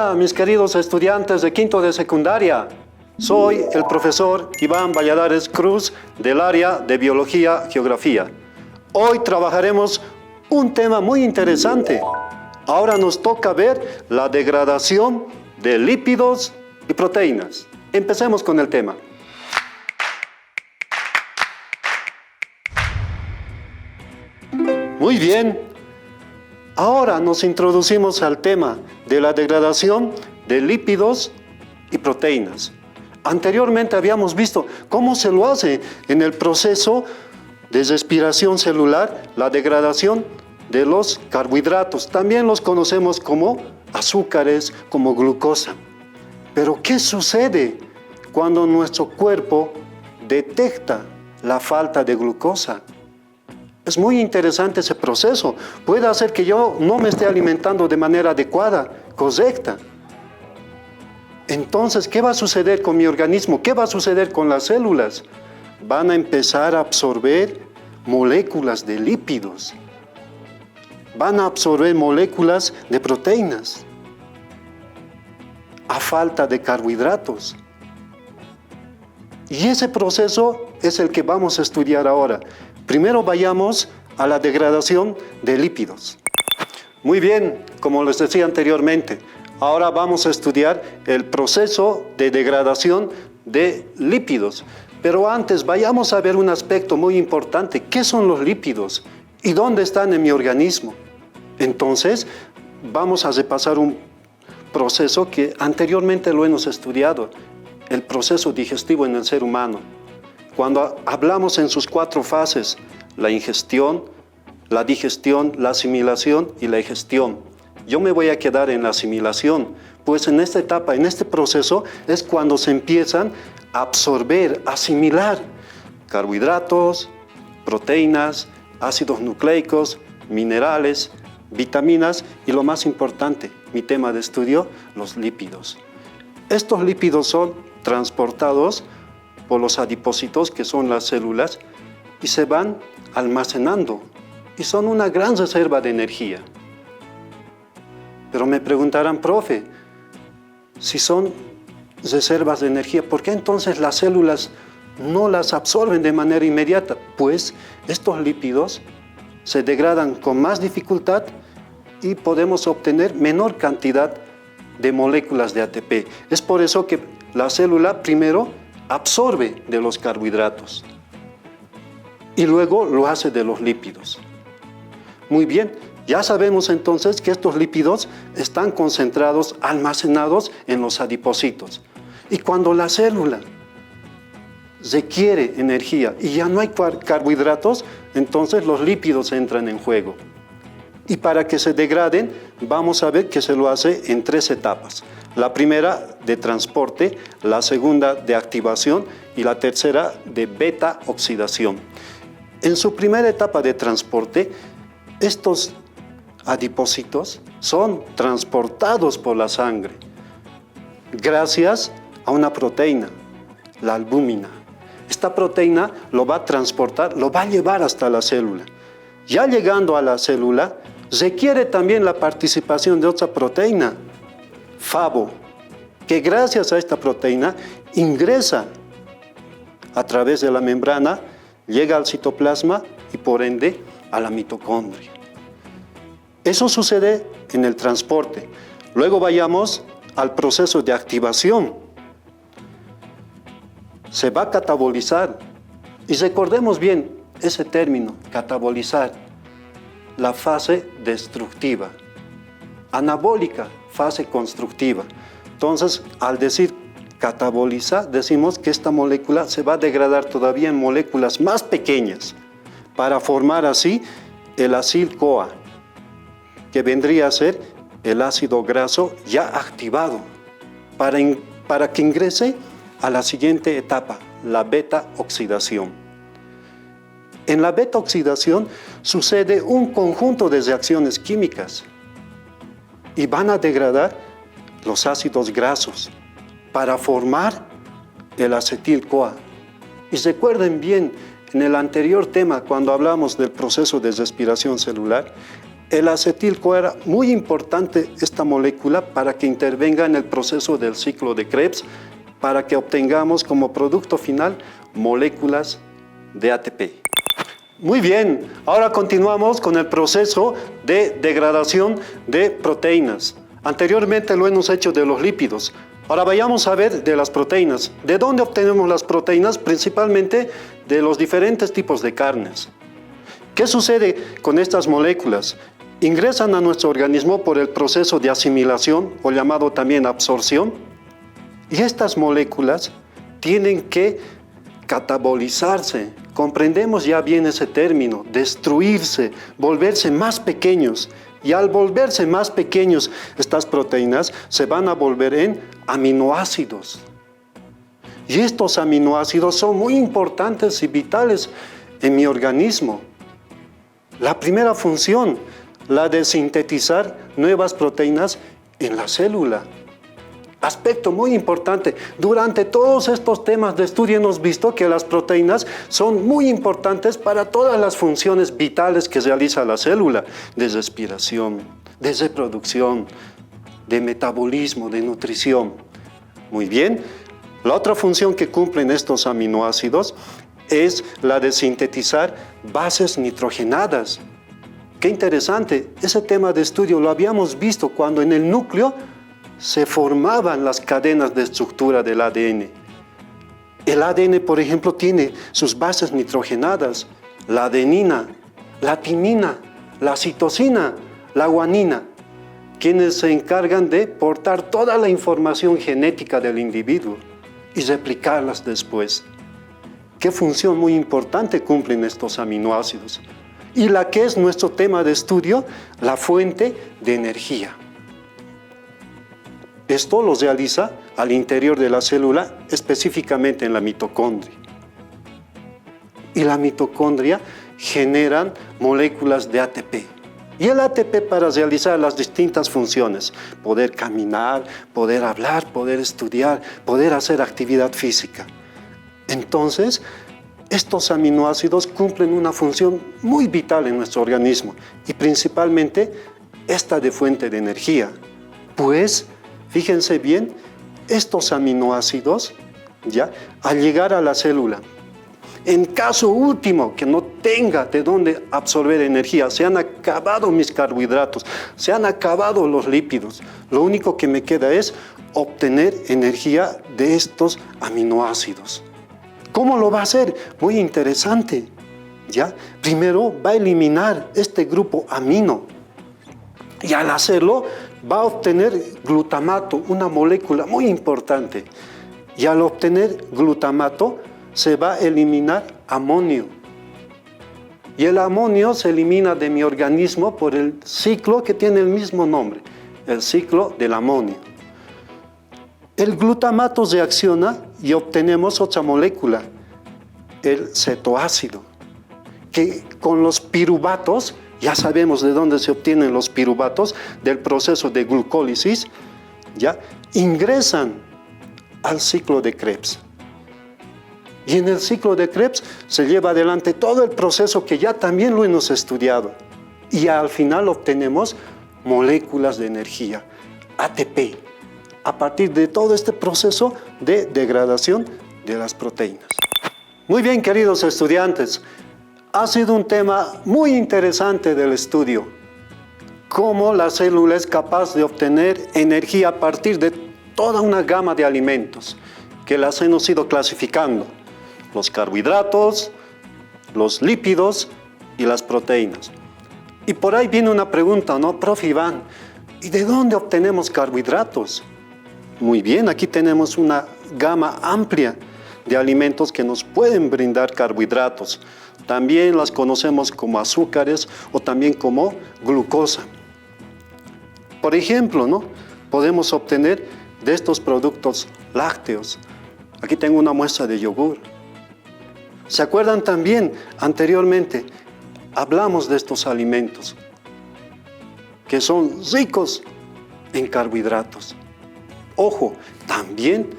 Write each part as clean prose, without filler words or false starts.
Hola, mis queridos estudiantes de quinto de secundaria. Soy el profesor Iván Valladares Cruz del área de Biología Geografía. Hoy trabajaremos un tema muy interesante. Ahora nos toca ver la degradación de lípidos y proteínas. Empecemos con el tema. Muy bien. Ahora nos introducimos al tema de la degradación de lípidos y proteínas. Anteriormente habíamos visto cómo se lo hace en el proceso de respiración celular, la degradación de los carbohidratos. También los conocemos como azúcares, como glucosa. Pero ¿qué sucede cuando nuestro cuerpo detecta la falta de glucosa? Es muy interesante ese proceso. Puede hacer que yo no me esté alimentando de manera adecuada, correcta. Entonces, ¿qué va a suceder con mi organismo? ¿Qué va a suceder con las células? Van a empezar a absorber moléculas de lípidos. Van a absorber moléculas de proteínas. A falta de carbohidratos. Y ese proceso es el que vamos a estudiar ahora. Primero vayamos a la degradación de lípidos. Muy bien, como les decía anteriormente, ahora vamos a estudiar el proceso de degradación de lípidos. Pero antes vayamos a ver un aspecto muy importante. ¿Qué son los lípidos? ¿Y dónde están en mi organismo? Entonces, vamos a repasar un proceso que anteriormente lo hemos estudiado, el proceso digestivo en el ser humano. Cuando hablamos en sus 4 fases, la ingestión, la digestión, la asimilación y la egestión. Yo me voy a quedar en la asimilación, pues en esta etapa, en este proceso, es cuando se empiezan a absorber, asimilar carbohidratos, proteínas, ácidos nucleicos, minerales, vitaminas y lo más importante, mi tema de estudio, los lípidos. Estos lípidos son transportados por los adipocitos, que son las células, y se van almacenando, y son una gran reserva de energía. Pero me preguntarán, profe, si son reservas de energía, ¿por qué entonces las células no las absorben de manera inmediata? Pues estos lípidos se degradan con más dificultad y podemos obtener menor cantidad de moléculas de ATP. Es por eso que la célula primero absorbe de los carbohidratos y luego lo hace de los lípidos. Muy bien, ya sabemos entonces que estos lípidos están concentrados, almacenados en los adipocitos. Y cuando la célula requiere energía y ya no hay carbohidratos, entonces los lípidos entran en juego. Y para que se degraden, vamos a ver que se lo hace en 3 etapas. La primera de transporte, la segunda de activación y la tercera de beta-oxidación. En su primera etapa de transporte, estos adipocitos son transportados por la sangre gracias a una proteína, la albúmina. Esta proteína lo va a transportar, lo va a llevar hasta la célula. Ya llegando a la célula, requiere también la participación de otra proteína, FABO, que gracias a esta proteína ingresa a través de la membrana, llega al citoplasma y por ende a la mitocondria. Eso sucede en el transporte. Luego vayamos al proceso de activación. Se va a catabolizar. Y recordemos bien ese término, catabolizar. La fase destructiva. Anabólica, fase constructiva. Entonces, al decir cataboliza, decimos que esta molécula se va a degradar todavía en moléculas más pequeñas para formar así el acil-CoA, que vendría a ser el ácido graso ya activado, para que ingrese a la siguiente etapa, la beta-oxidación. En la beta-oxidación sucede un conjunto de reacciones químicas y van a degradar los ácidos grasos para formar el acetil-CoA. Y recuerden bien, en el anterior tema, cuando hablamos del proceso de respiración celular, El acetil-CoA, muy importante esta molécula para que intervenga en el proceso del ciclo de Krebs, para que obtengamos como producto final moléculas de ATP. Muy bien, ahora continuamos con el proceso de degradación de proteínas. Anteriormente lo hemos hecho de los lípidos. Ahora vayamos a ver de las proteínas. ¿De dónde obtenemos las proteínas? Principalmente de los diferentes tipos de carnes. ¿Qué sucede con estas moléculas? Ingresan a nuestro organismo por el proceso de asimilación o llamado también absorción. Y estas moléculas tienen que catabolizarse. Comprendemos ya bien ese término, destruirse, volverse más pequeños. Y al volverse más pequeños, estas proteínas se van a volver en aminoácidos. Y estos aminoácidos son muy importantes y vitales en mi organismo. La primera función, la de sintetizar nuevas proteínas en la célula. Aspecto muy importante. Durante todos estos temas de estudio hemos visto que las proteínas son muy importantes para todas las funciones vitales que realiza la célula, de respiración, de reproducción, de metabolismo, de nutrición. Muy bien. La otra función que cumplen estos aminoácidos es la de sintetizar bases nitrogenadas. Qué interesante. Ese tema de estudio lo habíamos visto cuando en el núcleo se formaban las cadenas de estructura del ADN. El ADN, por ejemplo, tiene sus bases nitrogenadas, la adenina, la timina, la citosina, la guanina, quienes se encargan de portar toda la información genética del individuo y replicarlas después. ¿Qué función muy importante cumplen estos aminoácidos? Y la que es nuestro tema de estudio, la fuente de energía. Esto lo realiza al interior de la célula, específicamente en la mitocondria. Y la mitocondria generan moléculas de ATP. Y el ATP para realizar las distintas funciones, poder caminar, poder hablar, poder estudiar, poder hacer actividad física. Entonces, estos aminoácidos cumplen una función muy vital en nuestro organismo y principalmente esta de fuente de energía. Pues, fíjense bien, estos aminoácidos, ¿ya?, al llegar a la célula, en caso último que no tenga de dónde absorber energía, se han acabado mis carbohidratos, se han acabado los lípidos, lo único que me queda es obtener energía de estos aminoácidos. ¿Cómo lo va a hacer? Muy interesante, ¿ya? Primero va a eliminar este grupo amino y al hacerlo va a obtener glutamato, una molécula muy importante. Y al obtener glutamato se va a eliminar amonio. Y el amonio se elimina de mi organismo por el ciclo que tiene el mismo nombre, el ciclo del amonio. El glutamato reacciona y obtenemos otra molécula, el cetoácido, que con los piruvatos, ya sabemos de dónde se obtienen los piruvatos, del proceso de glucólisis, ya ingresan al ciclo de Krebs. Y en el ciclo de Krebs se lleva adelante todo el proceso que ya también lo hemos estudiado. Y al final obtenemos moléculas de energía, ATP, a partir de todo este proceso de degradación de las proteínas. Muy bien, queridos estudiantes, ha sido un tema muy interesante del estudio. Cómo la célula es capaz de obtener energía a partir de toda una gama de alimentos que las hemos ido clasificando. Los carbohidratos, los lípidos y las proteínas. Y por ahí viene una pregunta, ¿no? Profe Iván, ¿y de dónde obtenemos carbohidratos? Muy bien, aquí tenemos una gama amplia de alimentos que nos pueden brindar carbohidratos. También las conocemos como azúcares o también como glucosa. Por ejemplo, ¿no?, podemos obtener de estos productos lácteos. Aquí tengo una muestra de yogur. ¿Se acuerdan también? Anteriormente hablamos de estos alimentos que son ricos en carbohidratos. Ojo, también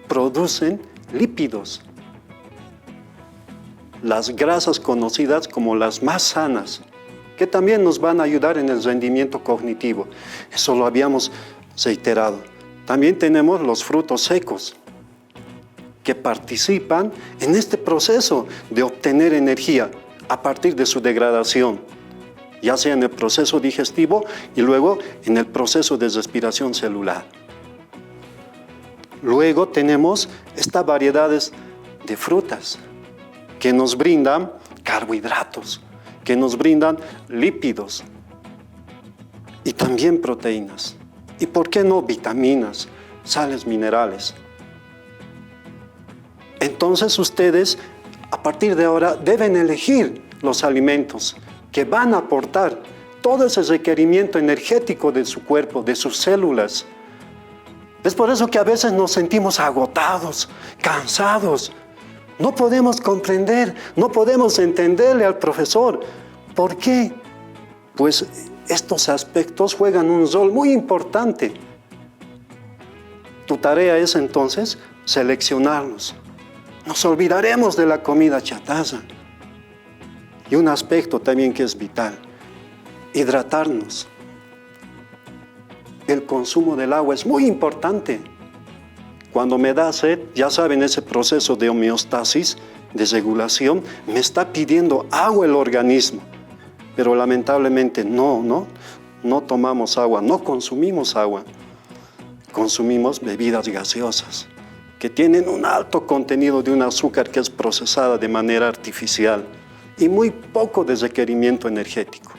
producen lípidos. Las grasas conocidas como las más sanas. que también nos van a ayudar en el rendimiento cognitivo. Eso lo habíamos reiterado. También tenemos los frutos secos, que participan en este proceso de obtener energía a partir de su degradación, ya sea en el proceso digestivo y luego en el proceso de respiración celular. Luego tenemos estas variedades de frutas que nos brindan carbohidratos, que nos brindan lípidos y también proteínas. ¿Y por qué no vitaminas, sales minerales? Entonces ustedes, a partir de ahora, deben elegir los alimentos que van a aportar todo ese requerimiento energético de su cuerpo, de sus células. Es por eso que a veces nos sentimos agotados, cansados. No podemos comprender, no podemos entenderle al profesor. ¿Por qué? Pues estos aspectos juegan un rol muy importante. Tu tarea es entonces seleccionarlos. Nos olvidaremos de la comida chatarra. Y un aspecto también que es vital, hidratarnos. El consumo del agua es muy importante. Cuando me da sed, ya saben, ese proceso de homeostasis, de regulación, me está pidiendo agua el organismo. Pero lamentablemente no tomamos agua, no consumimos agua. Consumimos bebidas gaseosas, que tienen un alto contenido de un azúcar que es procesada de manera artificial y muy poco de requerimiento energético.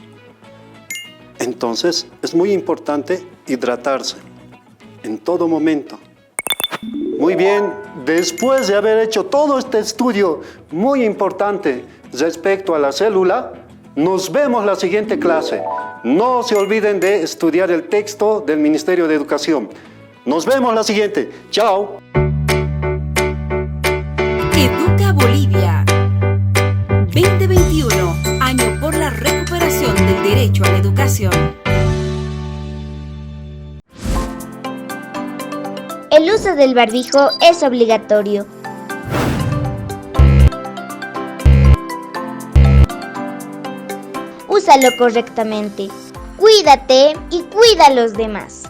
Entonces, es muy importante hidratarse en todo momento. Muy bien, después de haber hecho todo este estudio muy importante respecto a la célula, nos vemos la siguiente clase. No se olviden de estudiar el texto del Ministerio de Educación. Nos vemos la siguiente. Chao. Educa Bolivia 2021, año por la recuperación del derecho a la educación. El uso del barbijo es obligatorio. Úsalo correctamente. Cuídate y cuida a los demás.